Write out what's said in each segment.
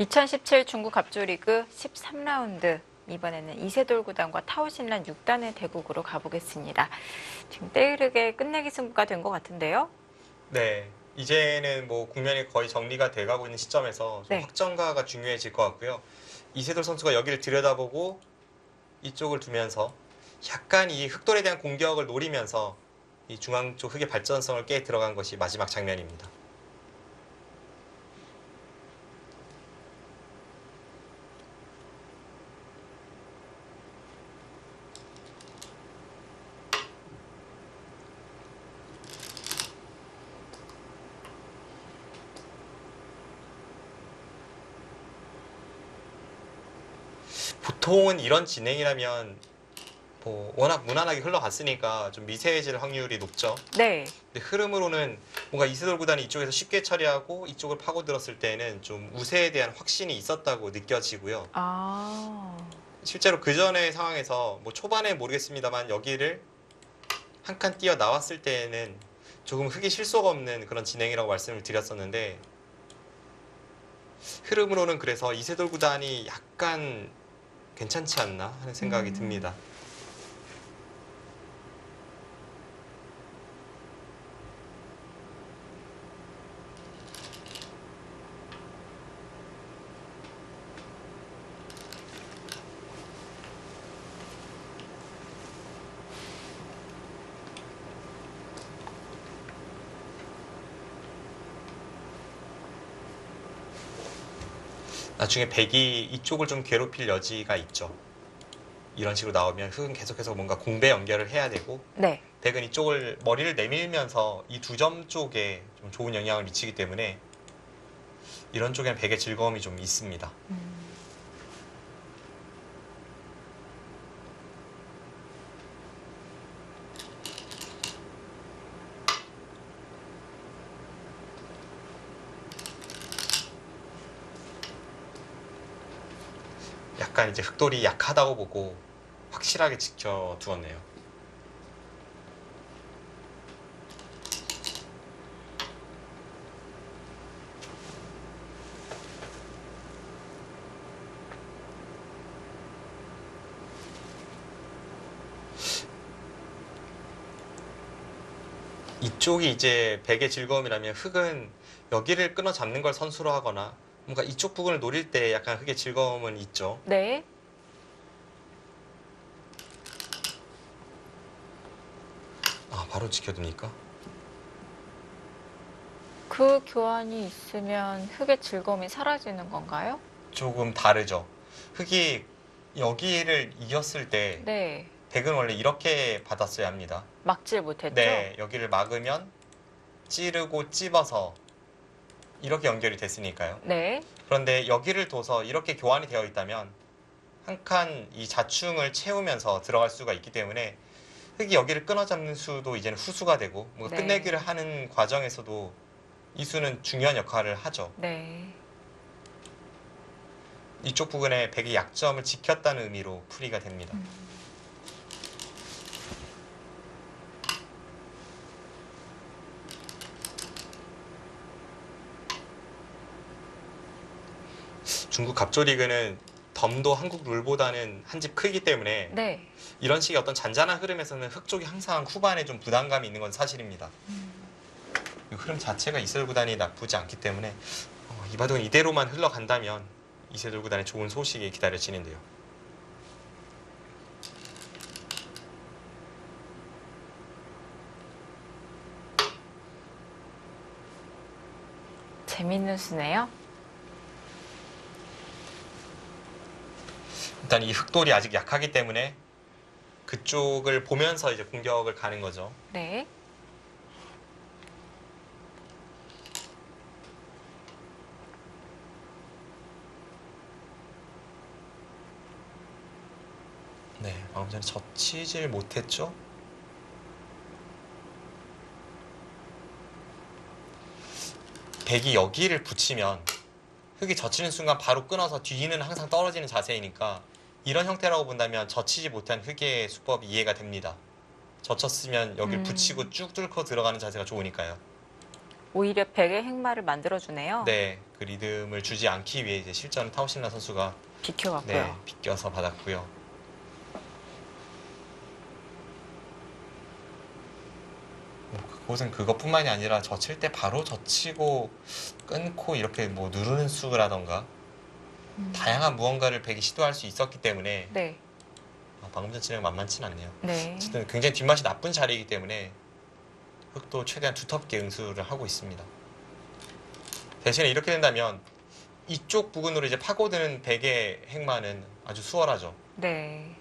2017 중국 갑조리그 13라운드 이번에는 이세돌 구단과 타오신란 6단의 대국으로 가보겠습니다. 지금 때이르게 끝내기 승부가 된 것 같은데요. 네, 이제는 뭐 국면이 거의 정리가 돼가고 있는 시점에서 좀 네. 확정가가 중요해질 것 같고요. 이세돌 선수가 여기를 들여다보고 이쪽을 두면서 약간 이 흑돌에 대한 공격을 노리면서 이 중앙 쪽 흑의 발전성을 깨 들어간 것이 마지막 장면입니다. 보통은 이런 진행이라면 뭐 워낙 무난하게 흘러갔으니까 좀 미세해질 확률이 높죠. 네. 근데 흐름으로는 뭔가 이세돌 구단이 이쪽에서 쉽게 처리하고 이쪽을 파고들었을 때는 좀 우세에 대한 확신이 있었다고 느껴지고요. 아. 실제로 그 전의 상황에서 뭐 초반에 모르겠습니다만 여기를 한 칸 뛰어 나왔을 때에는 조금 흑이 실속 없는 그런 진행이라고 말씀을 드렸었는데 흐름으로는 그래서 이세돌 구단이 약간 괜찮지 않나 하는 생각이 듭니다. 나중에 백이 이쪽을 좀 괴롭힐 여지가 있죠. 이런 식으로 나오면 흑은 계속해서 뭔가 공배 연결을 해야 되고 네. 백은 이쪽을 머리를 내밀면서 이 두 점 쪽에 좀 좋은 영향을 미치기 때문에 이런 쪽에는 백의 즐거움이 좀 있습니다. 약간 이제 흑돌이 약하다고 보고 확실하게 지켜두었네요. 이쪽이 이제 백의 즐거움이라면 흑은 여기를 끊어 잡는 걸 선수로 하거나 뭔가 이쪽 부분을 노릴 때 약간 흑의 즐거움은 있죠. 네. 아, 바로 지켜둡니까? 그 교환이 있으면 흑의 즐거움이 사라지는 건가요? 조금 다르죠. 흑이 여기를 이겼을 때 네. 백은 원래 이렇게 받았어야 합니다. 막질 못했죠? 네, 여기를 막으면 찌르고 찝어서 이렇게 연결이 됐으니까요. 네. 그런데 여기를 둬서 이렇게 교환이 되어 있다면 한 칸 이 자충을 채우면서 들어갈 수가 있기 때문에 흑이 여기를 끊어잡는 수도 이제는 후수가 되고 뭔가 네. 끝내기를 하는 과정에서도 이 수는 중요한 역할을 하죠. 네. 이쪽 부분에 백의 약점을 지켰다는 의미로 풀이가 됩니다. 중국 갑조리그는 덤도 한국 룰보다는 한 집 크기 때문에 네. 이런 식의 어떤 잔잔한 흐름에서는 흑 쪽이 항상 후반에 좀 부담감이 있는 건 사실입니다. 이 흐름 자체가 이세돌 구단이 나쁘지 않기 때문에 이 바둑은 이대로만 흘러간다면 이세돌 구단의 좋은 소식이 기다려지는데요. 재밌는 수네요. 일단 이 흑돌이 아직 약하기 때문에 그쪽을 보면서 이제 공격을 가는 거죠. 네. 네, 방금 전에 젖히질 못했죠? 백이 여기를 붙이면 흑이 젖히는 순간 바로 끊어서 뒤는 항상 떨어지는 자세이니까 이런 형태라고 본다면 젖히지 못한 흑의 수법이 이해가 됩니다. 젖혔으면 여기를 붙이고 쭉 뚫고 들어가는 자세가 좋으니까요. 오히려 백의 행마를 만들어주네요. 네, 그 리듬을 주지 않기 위해 이제 실전 타오신라 선수가 비켜갔고요. 네, 비껴서 받았고요. 그곳은 그것뿐만이 아니라 젖힐 때 바로 젖히고 끊고 이렇게 뭐 누르는 수라던가 다양한 무언가를 백이 시도할 수 있었기 때문에 네. 방금 전 진행 만만치는 않네요. 네. 어쨌든 굉장히 뒷맛이 나쁜 자리이기 때문에 흑도 최대한 두텁게 응수를 하고 있습니다. 대신에 이렇게 된다면 이쪽 부근으로 이제 파고드는 백의 행마는 아주 수월하죠. 네.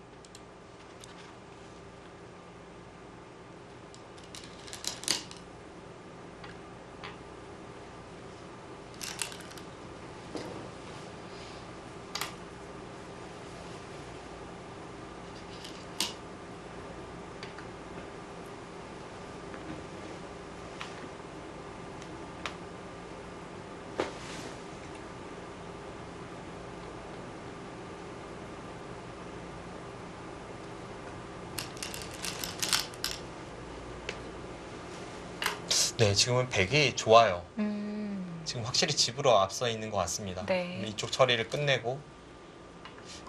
네, 지금은 백이 좋아요. 음. 지금 확실히 집으로 앞서 있는 것 같습니다. 네. 이쪽 처리를 끝내고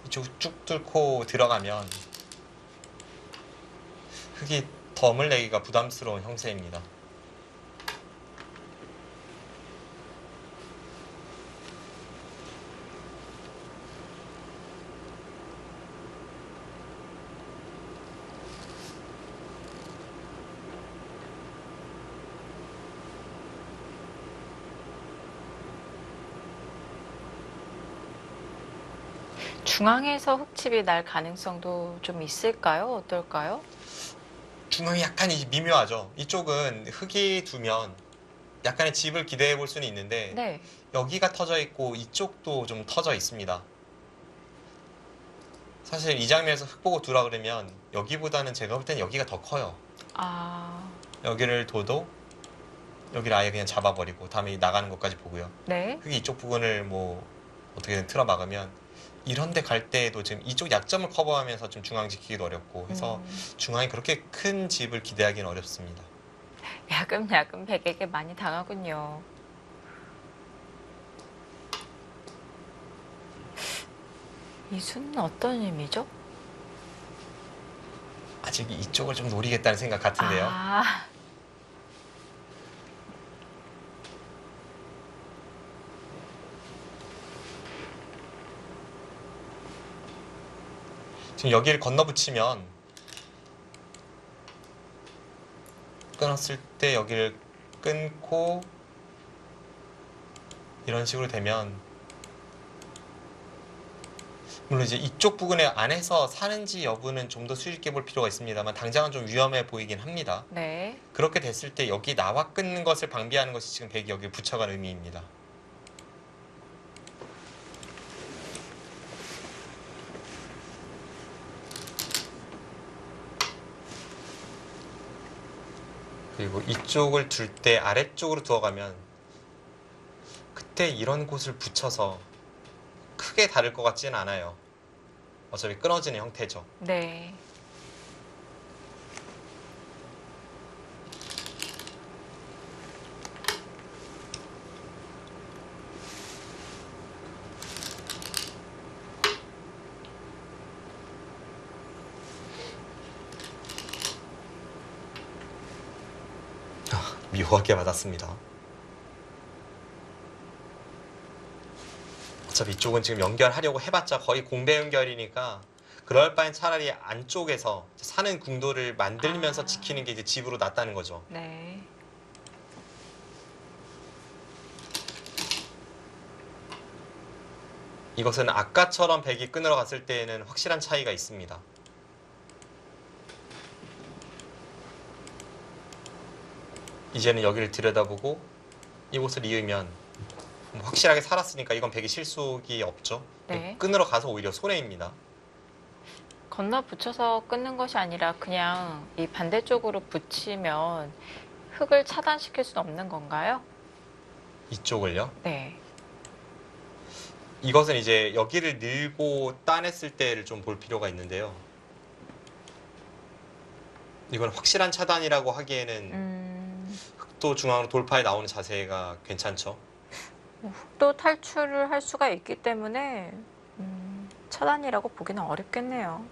이쪽 쭉 뚫고 들어가면 흑이 덤을 내기가 부담스러운 형세입니다. 중앙에서 흑집이 날 가능성도 좀 있을까요? 어떨까요? 중앙이 약간 미묘하죠. 이쪽은 흑이 두면 약간의 집을 기대해 볼 수는 있는데 네. 여기가 터져 있고 이쪽도 좀 터져 있습니다. 사실 이 장면에서 흑 보고 두라 그러면 여기보다는 제가 볼 때는 여기가 더 커요. 아, 여기를 둬도 여기를 아예 그냥 잡아버리고 다음에 나가는 것까지 보고요. 네. 흑이 이쪽 부분을 뭐 어떻게든 틀어 막으면 이런 데 갈 때에도 지금 이쪽 약점을 커버하면서 좀 중앙 지키기도 어렵고 해서 중앙이 그렇게 큰 집을 기대하기는 어렵습니다. 야금야금 백에게 많이 당하군요. 이 수는 어떤 의미죠? 아직 이쪽을 좀 노리겠다는 생각 같은데요. 아, 지금 여기를 건너붙이면 끊었을 때 여기를 끊고 이런 식으로 되면 물론 이제 이쪽 부근에 안에서 사는지 여부는 좀 더 수익 있게 볼 필요가 있습니다만 당장은 좀 위험해 보이긴 합니다. 네. 그렇게 됐을 때 여기 나와 끊는 것을 방비하는 것이 지금 백이 여기에 붙여간 의미입니다. 그리고 이쪽을 둘 때 아래쪽으로 두어가면 그때 이런 곳을 붙여서 크게 다를 것 같지는 않아요. 어차피 끊어지는 형태죠. 네. 묘하게 맞았습니다. 어차피 이쪽은 지금 연결하려고 해봤자 거의 공배 연결이니까 그럴 바엔 차라리 안쪽에서 사는 궁도를 만들면서 아. 지키는 게 이제 집으로 낫다는 거죠. 네. 이것은 아까처럼 백이 끊으러 갔을 때에는 확실한 차이가 있습니다. 이제는 여기를 들여다보고 이곳을 이으면 확실하게 살았으니까 이건 백이 실속이 없죠. 네. 끊으러 가서 오히려 손해입니다. 건너 붙여서 끊는 것이 아니라 그냥 이 반대쪽으로 붙이면 흙을 차단시킬 수는 없는 건가요? 이쪽을요. 네. 이것은 이제 여기를 늘고 따냈을 때를 좀 볼 필요가 있는데요. 이건 확실한 차단이라고 하기에는 흑도 중앙으로 돌파해 나오는 자세가 괜찮죠. 흑도 탈출을 할 수가 있기 때문에 차단이라고 보기는 어렵겠네요.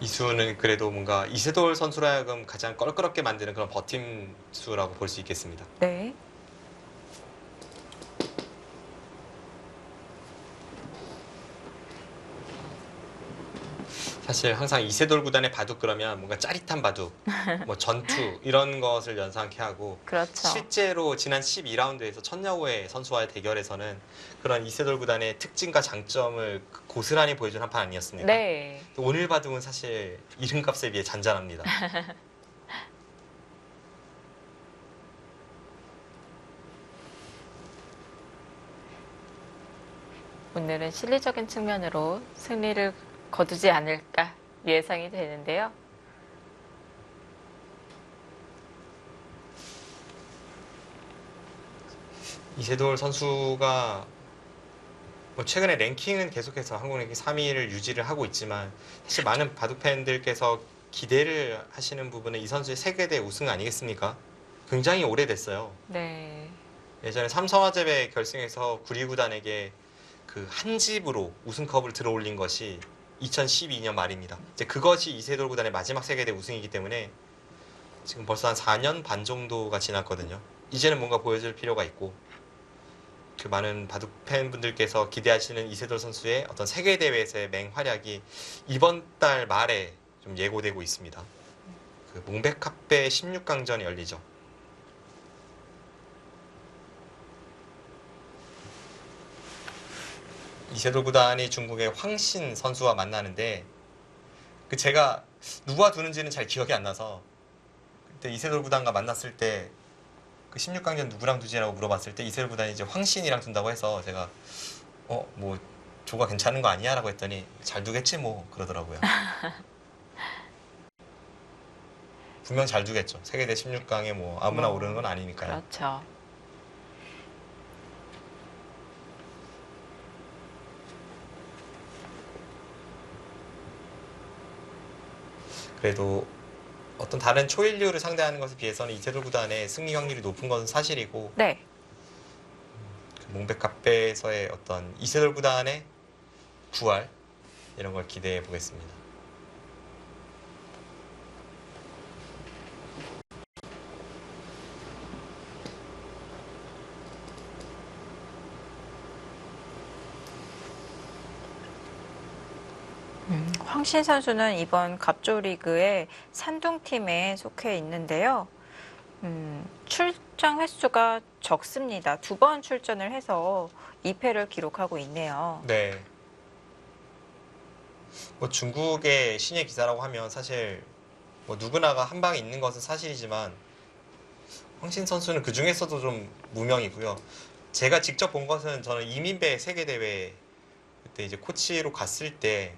이수는 그래도 뭔가 이세돌 선수로 하여금 가장 껄끄럽게 만드는 그런 버팀수라고 볼 수 있겠습니다. 네. 사실 항상 이세돌 구단의 바둑 그러면 뭔가 짜릿한 바둑, 뭐 전투 이런 것을 연상케 하고 그렇죠. 실제로 지난 12라운드에서 천여우의 선수와의 대결에서는 그런 이세돌 구단의 특징과 장점을 고스란히 보여준 한판 아니었습니까? 네. 오늘 바둑은 사실 이름값에 비해 잔잔합니다. 오늘은 실리적인 측면으로 승리를 거두지 않을까 예상이 되는데요. 이세돌 선수가 뭐 최근에 랭킹은 계속해서 한국 랭킹 3위를 유지를 하고 있지만 사실 많은 바둑 팬들께서 기대를 하시는 부분은 이 선수의 세계대 우승 아니겠습니까? 굉장히 오래됐어요. 네. 예전에 삼성화재배 결승에서 구리구단에게 그 한 집으로 우승컵을 들어올린 것이 2012년 말입니다. 이제 그것이 이세돌 구단의 마지막 세계대 우승이기 때문에 지금 벌써 한 4년 반 정도가 지났거든요. 이제는 뭔가 보여줄 필요가 있고 그 많은 바둑 팬분들께서 기대하시는 이세돌 선수의 어떤 세계 대회에서의 맹활약이 이번 달 말에 좀 예고되고 있습니다. 그 몽백카페 16강전이 열리죠. 이세돌 구단이 중국의 황신 선수와 만나는데 그 제가 누가 두는지는 잘 기억이 안 나서 그때 이세돌 구단과 만났을 때 그 16강전 누구랑 두지라고 물어봤을 때 이세돌 구단이 이제 황신이랑 둔다고 해서 제가 뭐 조가 괜찮은 거 아니야? 라고 했더니 잘 두겠지 뭐 그러더라고요. 분명 잘 두겠죠. 세계대 16강에 뭐 아무나 오르는 건 아니니까요. 그렇죠. 그래도 어떤 다른 초일류를 상대하는 것에 비해서는 이세돌 구단의 승리 확률이 높은 것은 사실이고 네. 그 몽백카페에서의 어떤 이세돌 구단의 부활 이런 걸 기대해 보겠습니다. 황신 선수는 이번 갑조리그의 산둥팀에 속해 있는데요. 출장 횟수가 적습니다. 2번 출전을 해서 2패를 기록하고 있네요. 네. 뭐 중국의 신예 기사라고 하면 사실 뭐 누구나가 한 방에 있는 것은 사실이지만 황신 선수는 그 중에서도 좀 무명이고요. 제가 직접 본 것은 저는 이민배 세계대회 그때 이제 코치로 갔을 때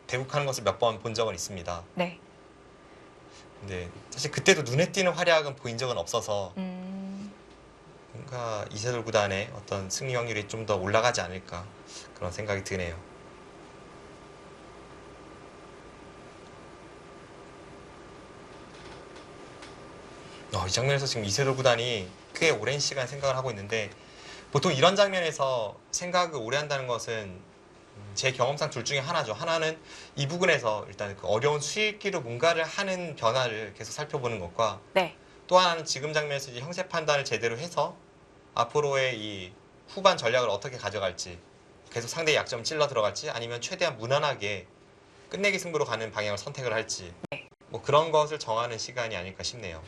대국하는 것을 몇 번 본 적은 있습니다. 네. 근데 사실 그때도 눈에 띄는 활약은 보인 적은 없어서 음, 뭔가 이세돌 구단의 어떤 승리 확률이 좀 더 올라가지 않을까 그런 생각이 드네요. 이 장면에서 지금 이세돌 구단이 꽤 오랜 시간 생각을 하고 있는데 보통 이런 장면에서 생각을 오래 한다는 것은 제 경험상 둘 중에 하나죠. 하나는 이 부분에서 일단 그 어려운 수익기로 뭔가를 하는 변화를 계속 살펴보는 것과 네. 또 하나는 지금 장면에서 이제 형세 판단을 제대로 해서 앞으로의 이 후반 전략을 어떻게 가져갈지 계속 상대의 약점을 찔러 들어갈지 아니면 최대한 무난하게 끝내기 승부로 가는 방향을 선택을 할지 뭐 그런 것을 정하는 시간이 아닐까 싶네요.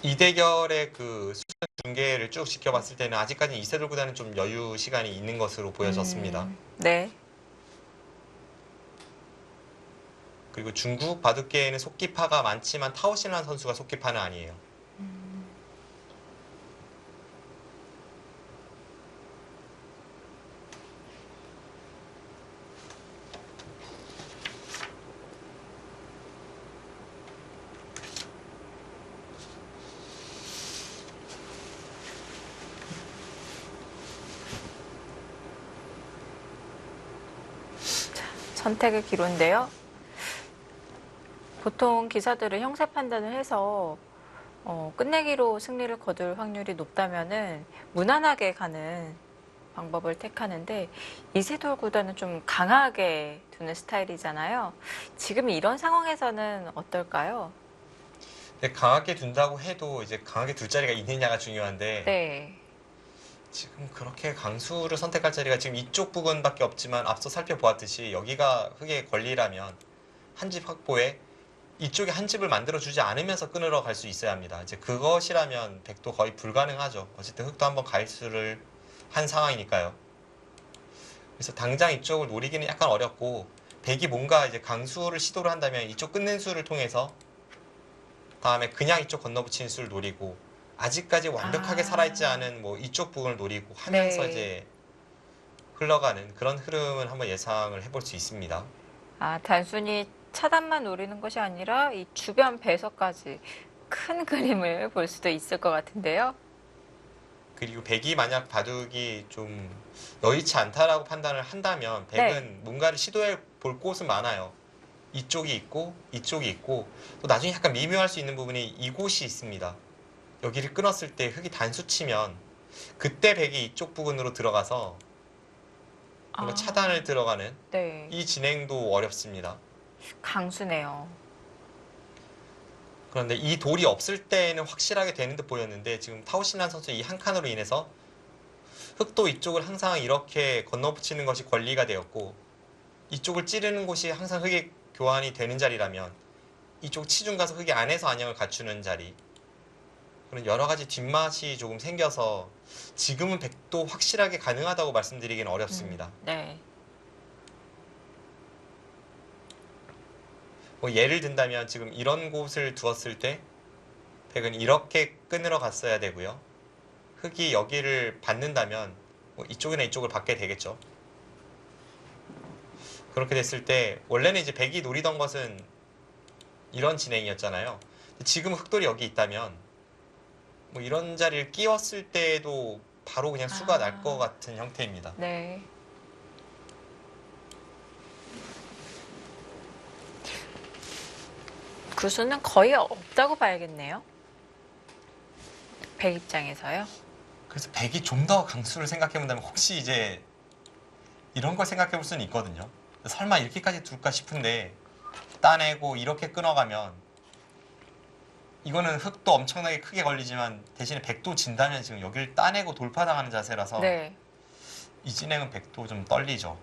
이 대결의 그 수전 중계를 쭉 지켜봤을 때는 아직까지 이세돌 구단은 좀 여유 시간이 있는 것으로 보여졌습니다. 네. 그리고 중국 바둑계에는 속기파가 많지만 타오신란 선수가 속기파는 아니에요. 선택의 기로인데요. 보통 기사들은 형세 판단을 해서 끝내기로 승리를 거둘 확률이 높다면은 무난하게 가는 방법을 택하는데 이세돌 구단은 좀 강하게 두는 스타일이잖아요. 지금 이런 상황에서는 어떨까요? 근데 강하게 둔다고 해도 이제 강하게 둘 자리가 있느냐가 중요한데 네. 지금 그렇게 강수를 선택할 자리가 지금 이쪽 부분밖에 없지만 앞서 살펴보았듯이 여기가 흙의 권리라면 한 집 확보에 이쪽에 한 집을 만들어주지 않으면서 끊으러 갈 수 있어야 합니다. 이제 그것이라면 백도 거의 불가능하죠. 어쨌든 흙도 한번 가입수를 한 상황이니까요. 그래서 당장 이쪽을 노리기는 약간 어렵고 백이 뭔가 이제 강수를 시도를 한다면 이쪽 끝낸 수를 통해서 다음에 그냥 이쪽 건너붙이는 수를 노리고 아직까지 완벽하게 살아있지 않은 뭐 이쪽 부분을 노리고 하면서 네. 이제 흘러가는 그런 흐름을 한번 예상을 해볼 수 있습니다. 단순히 차단만 노리는 것이 아니라 이 주변 배석까지 큰 그림을 볼 수도 있을 것 같은데요. 그리고 백이 만약 바둑이 좀 여의치 않다라고 판단을 한다면 백은 뭔가를 시도해 볼 곳은 많아요. 이쪽이 있고 이쪽이 있고 또 나중에 약간 미묘할 수 있는 부분이 이곳이 있습니다. 여기를 끊었을 때 흙이 단수 치면 그때 백이 이쪽 부분으로 들어가서 뭔가 차단을 들어가는 네. 이 진행도 어렵습니다. 강수네요. 그런데 이 돌이 없을 때는 확실하게 되는 듯 보였는데 지금 타오신란 선수 이 한 칸으로 인해서 흙도 이쪽을 항상 이렇게 건너붙이는 것이 권리가 되었고 이쪽을 찌르는 곳이 항상 흙의 교환이 되는 자리라면 이쪽 치중 가서 흙이 안에서 안형을 갖추는 자리 그런 여러 가지 뒷맛이 조금 생겨서 지금은 백도 확실하게 가능하다고 말씀드리기는 어렵습니다. 네. 뭐 예를 든다면 지금 이런 곳을 두었을 때 백은 이렇게 끊으러 갔어야 되고요. 흙이 여기를 받는다면 뭐 이쪽이나 이쪽을 받게 되겠죠. 그렇게 됐을 때 원래는 이제 백이 노리던 것은 이런 진행이었잖아요. 지금 흙돌이 여기 있다면 뭐 이런 자리를 끼웠을 때도 바로 그냥 수가 날 것 같은 형태입니다. 네. 구수는 거의 없다고 봐야겠네요. 백 입장에서요. 그래서 백이 좀 더 강수를 생각해 본다면 혹시 이제 이런 걸 생각해 볼 수는 있거든요. 설마 이렇게까지 둘까 싶은데 따내고 이렇게 끊어가면 이거는 흙도 엄청나게 크게 걸리지만 대신에 백도 진다면 지금 여기를 따내고 돌파당하는 자세라서 네. 이 진행은 백도 좀 떨리죠.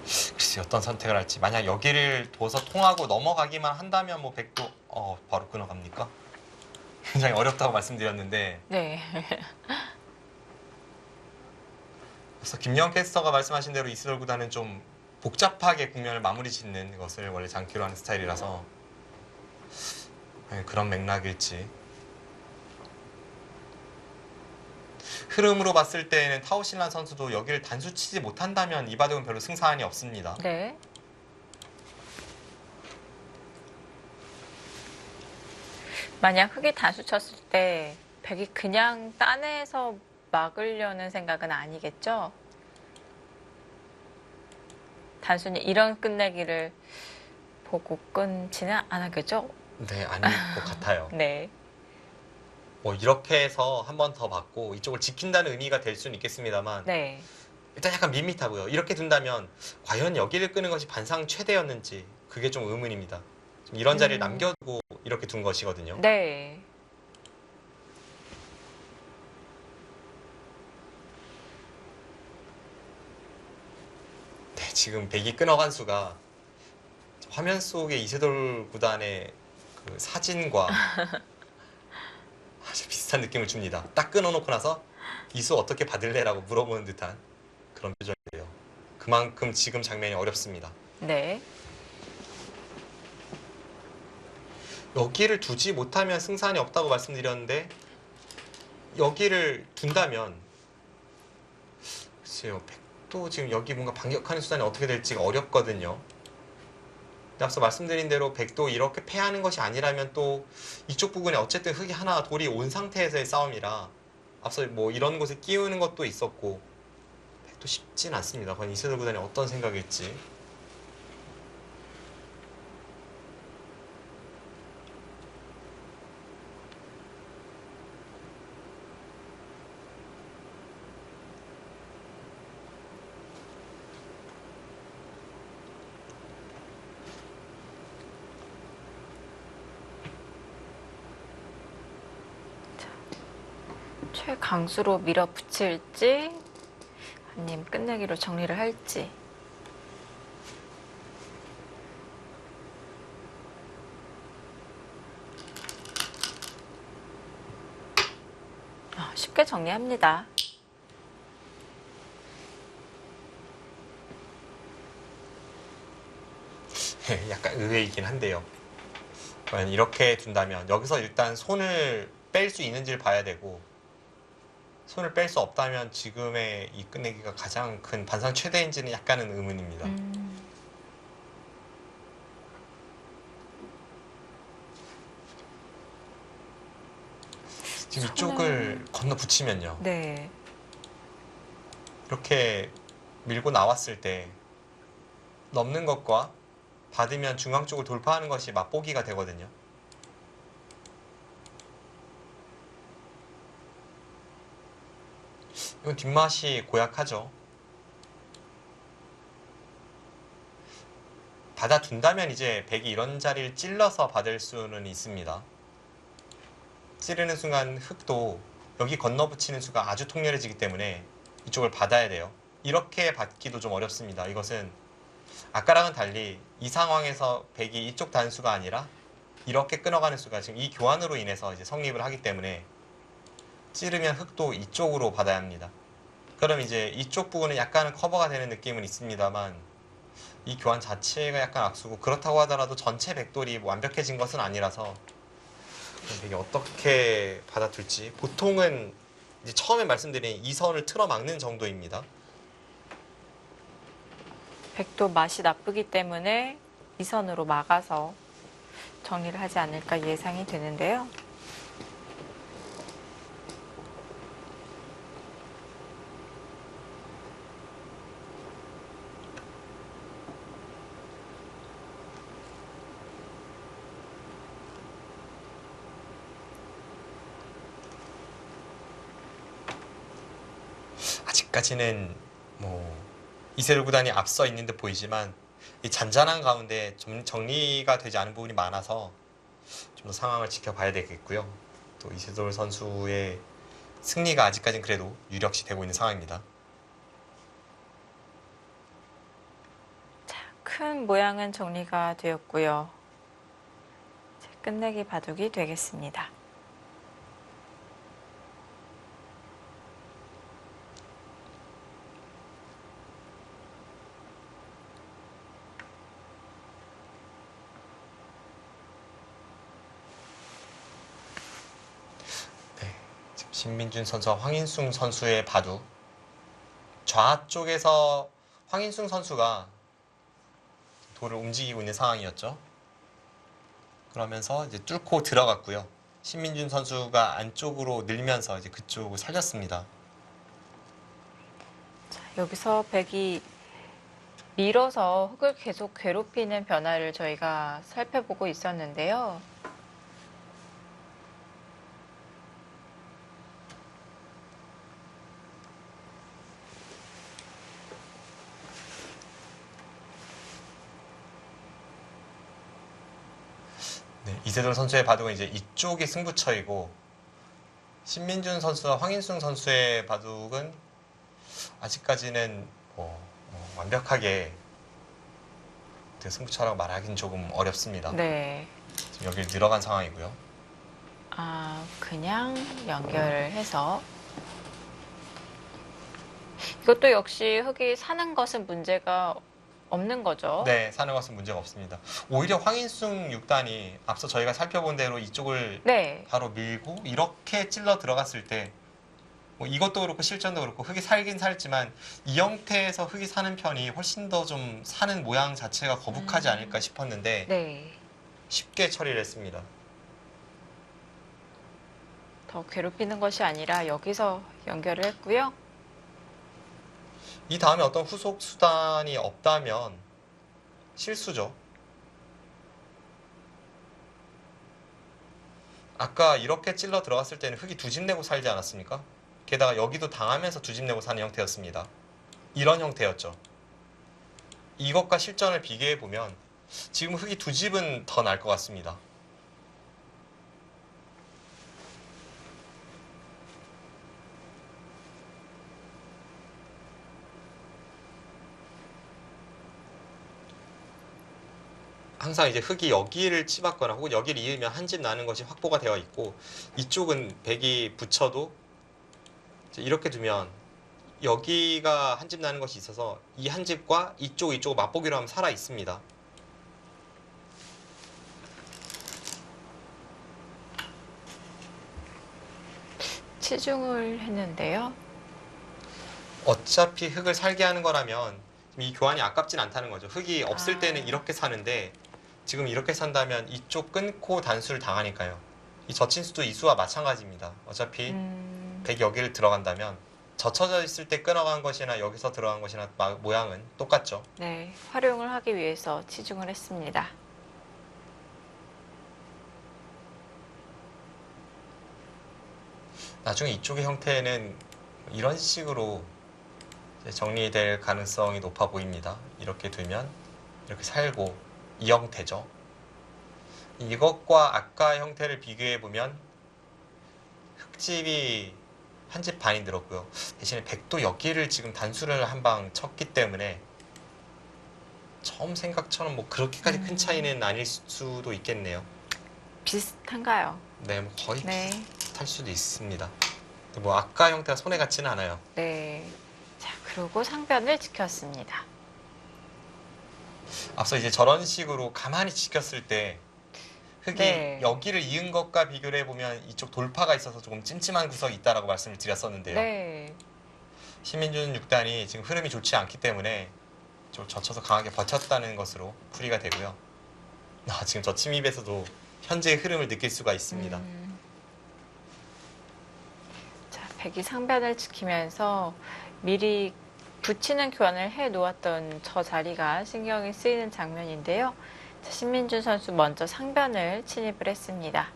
글쎄 어떤 선택을 할지 만약 여기를 둬서 통하고 넘어가기만 한다면 뭐 백도 바로 끊어갑니까? 굉장히 어렵다고 말씀드렸는데 네. 그래서 김영 캐스터가 말씀하신 대로 이스돌 구단은 좀 복잡하게 국면을 마무리 짓는 것을 원래 장기로 하는 스타일이라서 그런 맥락일지 흐름으로 봤을 때는 타오신란 선수도 여기를 단수 치지 못한다면 이 바둑은 별로 승산이 없습니다. 네. 만약 흙이 단수 쳤을 때 백이 그냥 따내서 막으려는 생각은 아니겠죠? 단순히 이런 끝내기를 보고 끊지는 않았겠죠? 네, 아닐 것 같아요. 네. 뭐 이렇게 해서 한 번 더 받고 이쪽을 지킨다는 의미가 될 수는 있겠습니다만 네. 일단 약간 밋밋하고요. 이렇게 둔다면 과연 여기를 끄는 것이 반상 최대였는지 그게 좀 의문입니다. 좀 이런 자리를 남겨두고 이렇게 둔 것이거든요. 네. 네, 지금 백이 끊어간 수가 화면 속의 이세돌 구단의 그 사진과 아주 비슷한 느낌을 줍니다. 딱 끊어놓고 나서 이 수 어떻게 받을래라고 물어보는 듯한 그런 표정이에요. 그만큼 지금 장면이 어렵습니다. 네. 여기를 두지 못하면 승산이 없다고 말씀드렸는데 여기를 둔다면 글쎄요. 백도 지금 여기 뭔가 반격하는 수단이 어떻게 될지가 어렵거든요. 근데 앞서 말씀드린 대로 백도 이렇게 패하는 것이 아니라면 또 이쪽 부분에 어쨌든 흙이 하나 돌이 온 상태에서의 싸움이라 앞서 뭐 이런 곳에 끼우는 것도 있었고 백도 쉽진 않습니다. 과연 이세돌 구단이 어떤 생각일지. 최강수로 밀어붙일지 아니면 끝내기로 정리를 할지. 쉽게 정리합니다. 약간 의외이긴 한데요. 과연 이렇게 둔다면 여기서 일단 손을 뺄 수 있는지를 봐야 되고 손을 뺄 수 없다면 지금의 이 끝내기가 가장 큰 반상 최대인지는 약간은 의문입니다. 지금 이쪽을 건너 붙이면요. 네. 이렇게 밀고 나왔을 때 넘는 것과 받으면 중앙 쪽을 돌파하는 것이 맛보기가 되거든요. 이건 뒷맛이 고약하죠. 받아둔다면 이제 백이 이런 자리를 찔러서 받을 수는 있습니다. 찌르는 순간 흙도 여기 건너붙이는 수가 아주 통렬해지기 때문에 이쪽을 받아야 돼요. 이렇게 받기도 좀 어렵습니다. 이것은 아까랑은 달리 이 상황에서 백이 이쪽 단수가 아니라 이렇게 끊어가는 수가 지금 이 교환으로 인해서 이제 성립을 하기 때문에 찌르면 흙도 이쪽으로 받아야 합니다. 그럼 이제 이쪽 부분은 약간은 커버가 되는 느낌은 있습니다만 이 교환 자체가 약간 악수고 그렇다고 하더라도 전체 백돌이 완벽해진 것은 아니라서 백이 어떻게 받아둘지 보통은 이제 처음에 말씀드린 이 선을 틀어막는 정도입니다. 백도 맛이 나쁘기 때문에 이 선으로 막아서 정리를 하지 않을까 예상이 되는데요. 아직까지는 뭐 이세돌 구단이 앞서 있는 듯 보이지만 이 잔잔한 가운데 좀 정리가 되지 않은 부분이 많아서 좀 더 상황을 지켜봐야 되겠고요. 또 이세돌 선수의 승리가 아직까지는 그래도 유력시 되고 있는 상황입니다. 자, 큰 모양은 정리가 되었고요. 이제 끝내기 바둑이 되겠습니다. 신민준 선수와 황인숭 선수의 바둑. 좌쪽에서 황인숭 선수가 돌을 움직이고 있는 상황이었죠. 그러면서 이제 뚫고 들어갔고요. 신민준 선수가 안쪽으로 늘면서 이제 그쪽을 살렸습니다. 자, 여기서 백이 밀어서 흙을 계속 괴롭히는 변화를 저희가 살펴보고 있었는데요. 네, 이세돌 선수의 바둑은 이제 이쪽이 승부처이고 신민준 선수와 황인숭 선수의 바둑은 아직까지는 완벽하게 승부처라고 말하기는 조금 어렵습니다. 네. 지금 여기 들어간 상황이고요. 그냥 연결을 해서 이것도 역시 흙이 사는 것은 문제가 없는 거죠. 네, 사는 것은 문제가 없습니다. 오히려 황인숭 6단이 앞서 저희가 살펴본 대로 이쪽을 네. 바로 밀고 이렇게 찔러 들어갔을 때 뭐 이것도 그렇고 실전도 그렇고 흙이 살긴 살지만 이 형태에서 흙이 사는 편이 훨씬 더 좀 사는 모양 자체가 거북하지 않을까 싶었는데 네. 쉽게 처리를 했습니다. 더 괴롭히는 것이 아니라 여기서 연결을 했고요. 이 다음에 어떤 후속 수단이 없다면 실수죠. 아까 이렇게 찔러 들어갔을 때는 흙이 두 집 내고 살지 않았습니까? 게다가 여기도 당하면서 두 집 내고 사는 형태였습니다. 이런 형태였죠. 이것과 실전을 비교해 보면 지금 흙이 두 집은 더 날 것 같습니다. 항상 이제 흙이 여기를 치받거나 혹은 여기를 이으면 한 집 나는 것이 확보가 되어 있고 이쪽은 백이 붙여도 이렇게 두면 여기가 한 집 나는 것이 있어서 이 한 집과 이쪽을 맛보기로 하면 살아 있습니다. 치중을 했는데요. 어차피 흙을 살게 하는 거라면 이 교환이 아깝진 않다는 거죠. 흙이 없을 때는 이렇게 사는데 지금 이렇게 산다면 이쪽 끊고 단수를 당하니까요. 이 젖힌수도 이수와 마찬가지입니다. 어차피 백이 여기를 들어간다면 젖혀져 있을 때 끊어간 것이나 여기서 들어간 것이나 모양은 똑같죠. 네, 활용을 하기 위해서 치중을 했습니다. 나중에 이쪽의 형태는 이런 식으로 이제 정리될 가능성이 높아 보입니다. 이렇게 두면 이렇게 살고 이 형태죠. 이것과 아까 형태를 비교해 보면 흙집이 한 집 반이 늘었고요. 대신에 백도 여기를 지금 단수를 한 방 쳤기 때문에 처음 생각처럼 뭐 그렇게까지 큰 차이는 아닐 수도 있겠네요. 비슷한가요? 네, 뭐 거의 네. 비슷할 수도 있습니다. 근데 뭐 아까 형태가 손해 같지는 않아요. 네. 자, 그리고 상변을 지켰습니다. 앞서 이제 저런 식으로 가만히 지켰을 때 흙이 네. 여기를 이은 것과 비교를 해보면 이쪽 돌파가 있어서 조금 찜찜한 구석이 있다라고 말씀을 드렸었는데요. 네. 신민준 6단이 지금 흐름이 좋지 않기 때문에 좀 젖혀서 강하게 버텼다는 것으로 풀이가 되고요. 지금 저 침입에서도 현재의 흐름을 느낄 수가 있습니다. 자, 백이 상변을 지키면서 미리 붙이는 교환을 해 놓았던 저 자리가 신경이 쓰이는 장면인데요. 자, 신민준 선수 먼저 상변을 침입을 했습니다.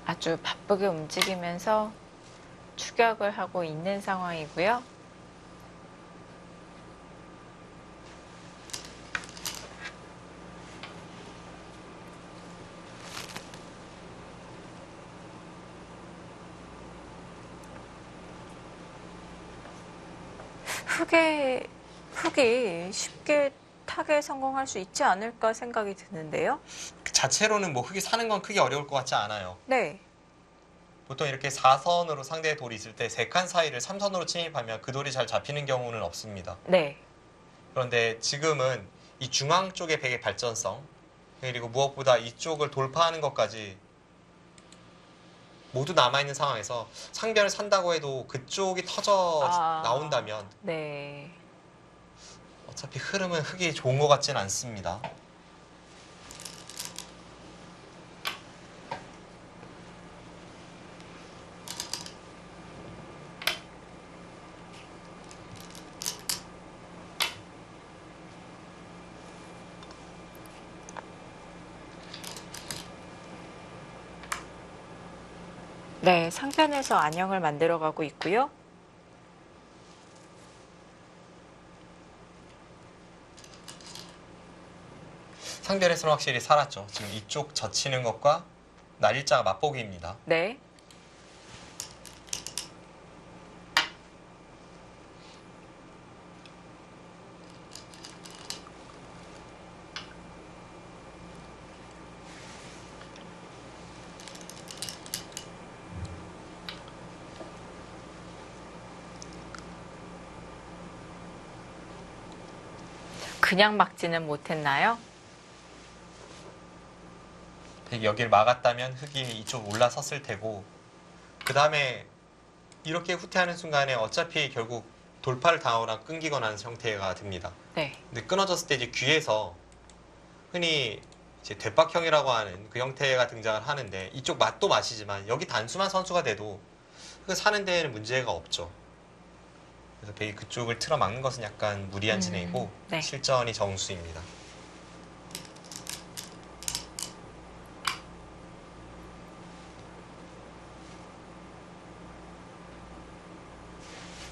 아주 바쁘게 움직이면서 추격을 하고 있는 상황이고요. 흙이 쉽게 타게 성공할 수 있지 않을까 생각이 드는데요. 그 자체로는 뭐 흙이 사는 건 크게 어려울 것 같지 않아요. 네. 보통 이렇게 4선으로 상대의 돌이 있을 때 3칸 사이를 3선으로 침입하면 그 돌이 잘 잡히는 경우는 없습니다. 네. 그런데 지금은 이 중앙 쪽의 백의 발전성 그리고 무엇보다 이쪽을 돌파하는 것까지 모두 남아있는 상황에서 상변을 산다고 해도 그쪽이 터져 나온다면 네. 어차피 흐름은 흙이 좋은 것 같지는 않습니다. 네, 상편에서 안형을 만들어가고 있고요. 상변에서는 확실히 살았죠. 지금 이쪽 젖히는 것과 날일자가 맛보기입니다. 네. 그냥 막지는 못했나요? 백이 여기를 막았다면 흑이 이쪽 올라섰을 테고, 그 다음에 이렇게 후퇴하는 순간에 어차피 결국 돌파를 당하거나 끊기거나 하는 형태가 됩니다. 네. 근데 끊어졌을 때 이제 귀에서 흔히 이제 대박형이라고 하는 그 형태가 등장을 하는데, 이쪽 맛도 맛이지만 여기 단수만 선수가 돼도 그 사는 데에는 문제가 없죠. 그래서 백이 그쪽을 틀어 막는 것은 약간 무리한 진행이고 네. 실전이 정수입니다.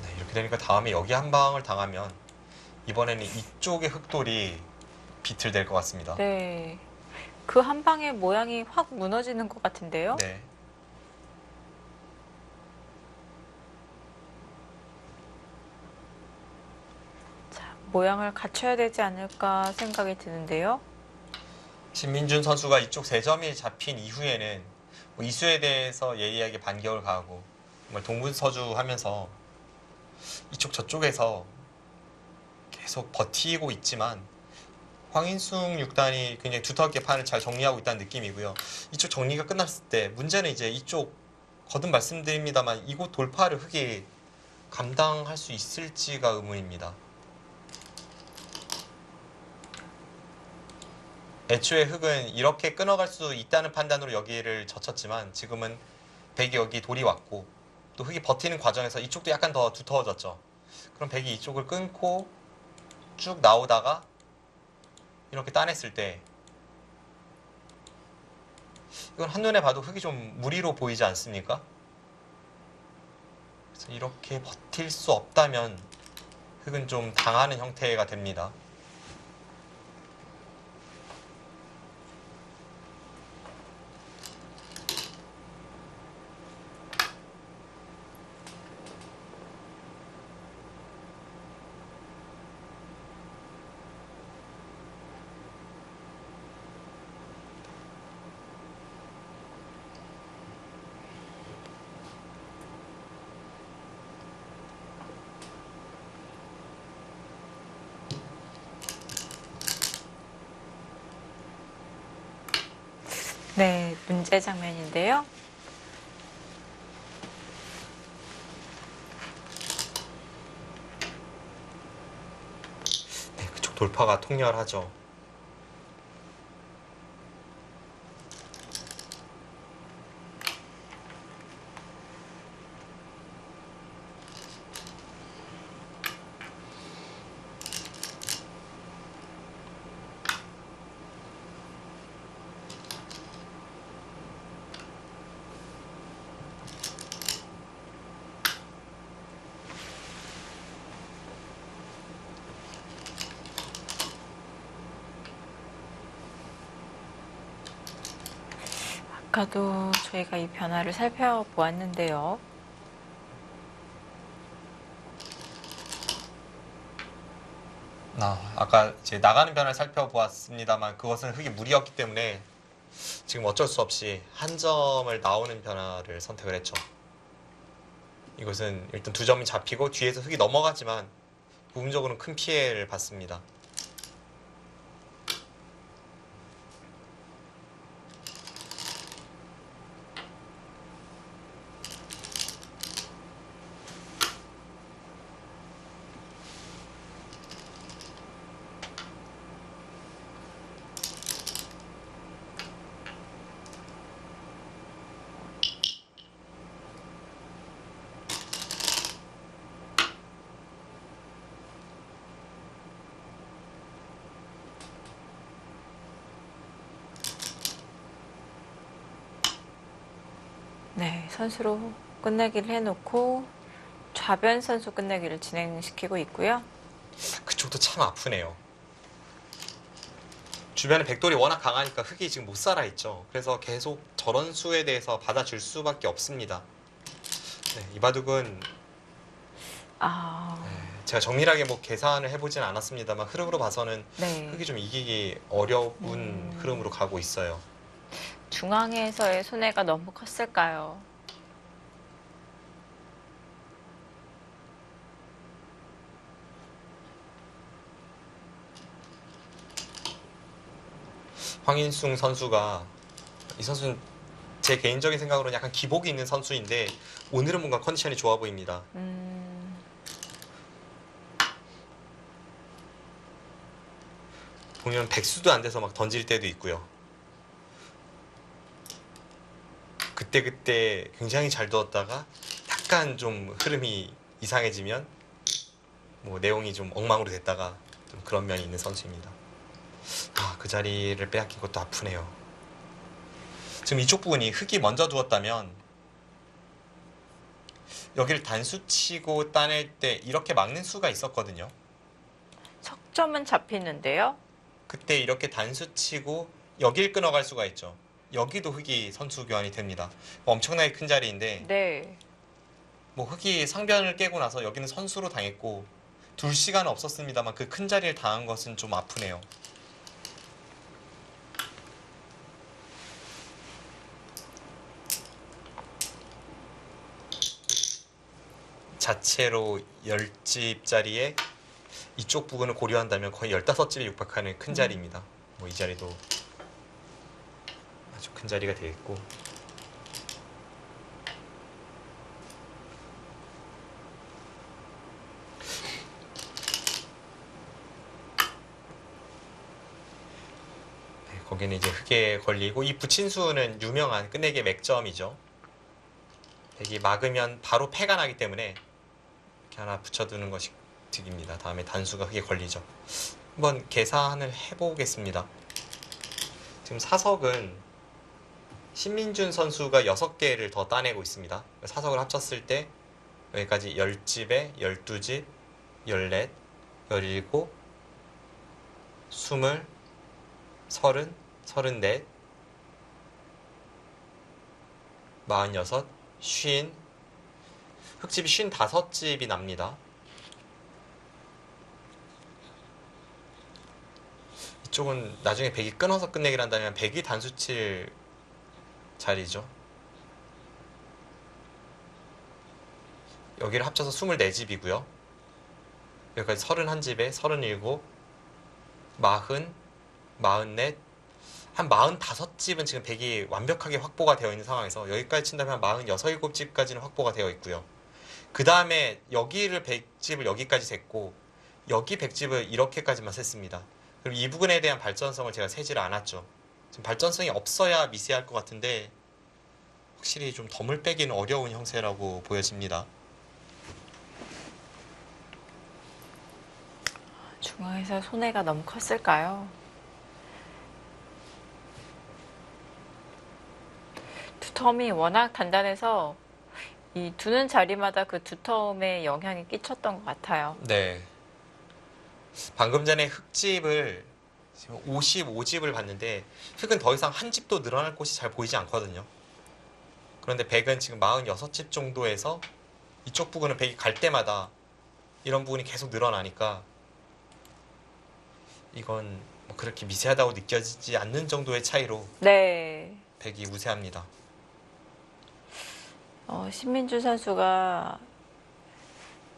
네, 이렇게 되니까 다음에 여기 한 방을 당하면 이번에는 이쪽의 흑돌이 비틀될 것 같습니다. 네. 그 한 방에 모양이 확 무너지는 것 같은데요? 네. 자, 모양을 갖춰야 되지 않을까 생각이 드는데요. 신민준 선수가 이쪽 3점이 잡힌 이후에는 뭐 이수에 대해서 예리하게 반격을 가하고 정말 동분서주하면서 이쪽 저쪽에서 계속 버티고 있지만 황인숙 6단이 굉장히 두텁게 판을 잘 정리하고 있다는 느낌이고요. 이쪽 정리가 끝났을 때 문제는 이제 이쪽 거듭 말씀드립니다만 이곳 돌파를 흑이 감당할 수 있을지가 의문입니다. 애초에 흑은 이렇게 끊어갈 수 있다는 판단으로 여기를 젖혔지만 지금은 백이 여기 돌이 왔고 또 흑이 버티는 과정에서 이쪽도 약간 더 두터워졌죠. 그럼 백이 이쪽을 끊고 쭉 나오다가 이렇게 따냈을 때 이건 한눈에 봐도 흑이 좀 무리로 보이지 않습니까? 그래서 이렇게 버틸 수 없다면 흑은 좀 당하는 형태가 됩니다. 네, 문제 장면인데요. 네, 그쪽 돌파가 통렬하죠. 아까도 저희가 이 변화를 살펴보았는데요. 아까 이제 나가는 변화를 살펴보았습니다만 그것은 흑이 무리였기 때문에 지금 어쩔 수 없이 한 점을 나오는 변화를 선택을 했죠. 이것은 일단 2점이 잡히고 뒤에서 흑이 넘어가지만 부분적으로는 큰 피해를 받습니다. 네, 선수로 끝내기를 해놓고 좌변 선수 끝내기를 진행시키고 있고요. 그쪽도 참 아프네요. 주변에 백돌이 워낙 강하니까 흑이 지금 못 살아있죠. 그래서 계속 저런 수에 대해서 받아줄 수밖에 없습니다. 네, 이 바둑은 제가 정밀하게 뭐 계산을 해보진 않았습니다만 흐름으로 봐서는 네, 흑이 좀 이기기 어려운 흐름으로 가고 있어요. 중앙에서의 손해가 너무 컸을까요? 황인숭 선수가 이 선수는 제 개인적인 생각으로는 약간 기복이 있는 선수인데 오늘은 뭔가 컨디션이 좋아 보입니다. 보면 백수도 안 돼서 막 던질 때도 있고요. 그때 굉장히 잘 두었다가 약간 좀 흐름이 이상해지면 뭐 내용이 좀 엉망으로 됐다가 좀 그런 면이 있는 선수입니다. 그 자리를 빼앗긴 것도 아프네요. 지금 이쪽 부분이 흙이 먼저 두었다면 여기를 단수 치고 따낼 때 이렇게 막는 수가 있었거든요. 석점은 잡히는데요. 그때 이렇게 단수 치고 여길 끊어갈 수가 있죠. 여기도 흙이 선수 교환이 됩니다. 엄청나게 큰 자리인데 네. 뭐 흙이 상변을 깨고 나서 여기는 선수로 당했고 둘 시간은 없었습니다만 그 큰 자리를 당한 것은 좀 아프네요. 자체로 10집짜리에 이쪽 부분을 고려한다면 거의 15집에 육박하는 큰 자리입니다. 뭐 이 자리도 아주 큰 자리가 되겠고 네, 거기는 이제 흙에 걸리고 이 부친수는 유명한 끝내기의 맥점이죠. 백이 막으면 바로 패가 나기 때문에 이렇게 하나 붙여두는 것이 득입니다. 다음에 단수가 흙에 걸리죠. 한번 계산을 해보겠습니다. 지금 사석은 신민준 선수가 6개를 더 따내고 있습니다. 사석을 합쳤을 때 여기까지 10집에 12집, 14, 17, 20, 30, 34, 46, 50, 흙집이 55집이 납니다. 이쪽은 나중에 백이 끊어서 끝내기를 한다면 백이 단수 칠 자리죠. 여기를 합쳐서 24집이고요. 여기까지 31집에 37, 40, 44, 한 45집은 지금 백이 완벽하게 확보가 되어 있는 상황에서 여기까지 친다면 한 46, 7집까지는 확보가 되어 있고요. 그 다음에 여기를 100집을 여기까지 셌고 여기 100집을 이렇게까지만 셌습니다. 그럼 이 부분에 대한 발전성을 제가 세지를 않았죠. 지금 발전성이 없어야 미세할 것 같은데 확실히 좀 덤을 빼기는 어려운 형세라고 보여집니다. 중앙에서 손해가 너무 컸을까요? 두텀이 워낙 단단해서 이 두는 자리마다 그 두텀에 영향이 끼쳤던 것 같아요. 네. 방금 전에 흙집을 지금 55집을 봤는데 흙은 더 이상 한 집도 늘어날 곳이 잘 보이지 않거든요. 그런데 백은 지금 46집 정도에서 이쪽 부분은 백이 갈 때마다 이런 부분이 계속 늘어나니까 이건 뭐 그렇게 미세하다고 느껴지지 않는 정도의 차이로 네. 백이 우세합니다. 신민주 선수가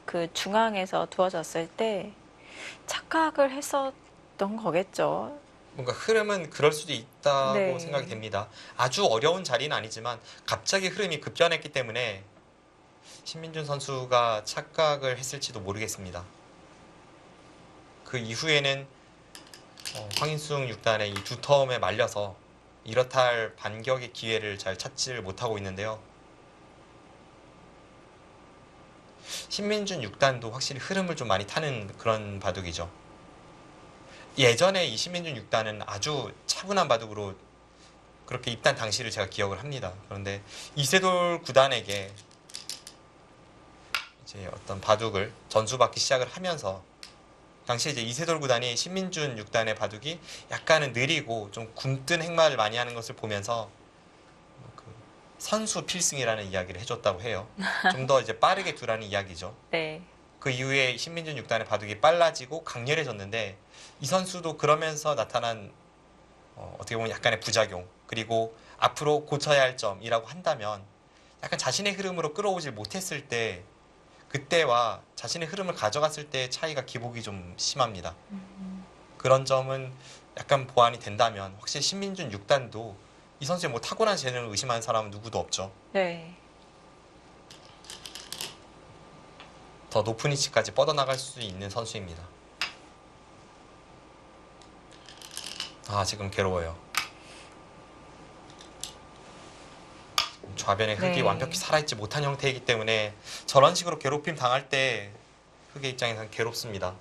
그 중앙에서 두어졌을 때 착각을 했었던 거겠죠. 뭔가 흐름은 그럴 수도 있다고 네. 생각이 됩니다. 아주 어려운 자리는 아니지만 갑자기 흐름이 급변했기 때문에 신민준 선수가 착각을 했을지도 모르겠습니다. 그 이후에는 황인숭 6단의 이 두 텀에 말려서 이렇다 할 반격의 기회를 잘 찾지를 못하고 있는데요. 신민준 6단도 확실히 흐름을 좀 많이 타는 그런 바둑이죠. 예전에 이 신민준 6단은 아주 차분한 바둑으로 그렇게 입단 당시를 제가 기억을 합니다. 그런데 이세돌 9단에게 이제 어떤 바둑을 전수받기 시작을 하면서 당시에 이제 이세돌 9단이 신민준 6단의 바둑이 약간은 느리고 좀 굼뜬 행마를 많이 하는 것을 보면서 그 선수 필승이라는 이야기를 해줬다고 해요. 좀 더 이제 빠르게 두라는 이야기죠. 네. 그 이후에 신민준 6단의 바둑이 빨라지고 강렬해졌는데 이 선수도 그러면서 나타난 어떻게 보면 약간의 부작용 그리고 앞으로 고쳐야 할 점이라고 한다면 약간 자신의 흐름으로 끌어오질 못했을 때 그때와 자신의 흐름을 가져갔을 때의 차이가 기복이 좀 심합니다. 그런 점은 약간 보완이 된다면 확실히 신민준 6단도 이 선수의 뭐 타고난 재능을 의심하는 사람은 누구도 없죠. 네. 더 높은 위치까지 뻗어나갈 수 있는 선수입니다. 아, 지금 괴로워요. 좌변의 흙이 네. 완벽히 살아있지 못한 형태이기 때문에 저런 식으로 괴롭힘 당할 때 흙의 입장에서는 괴롭습니다.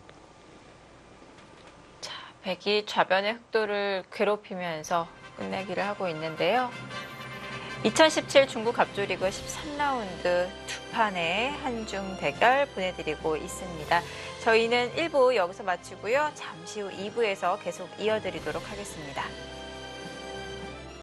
자, 백이 좌변의 흑도를 괴롭히면서 끝내기를 하고 있는데요. 2017 중국 갑조리그 13라운드 두 판의 한중 대결 보내드리고 있습니다. 저희는 1부 여기서 마치고요. 잠시 후 2부에서 계속 이어드리도록 하겠습니다.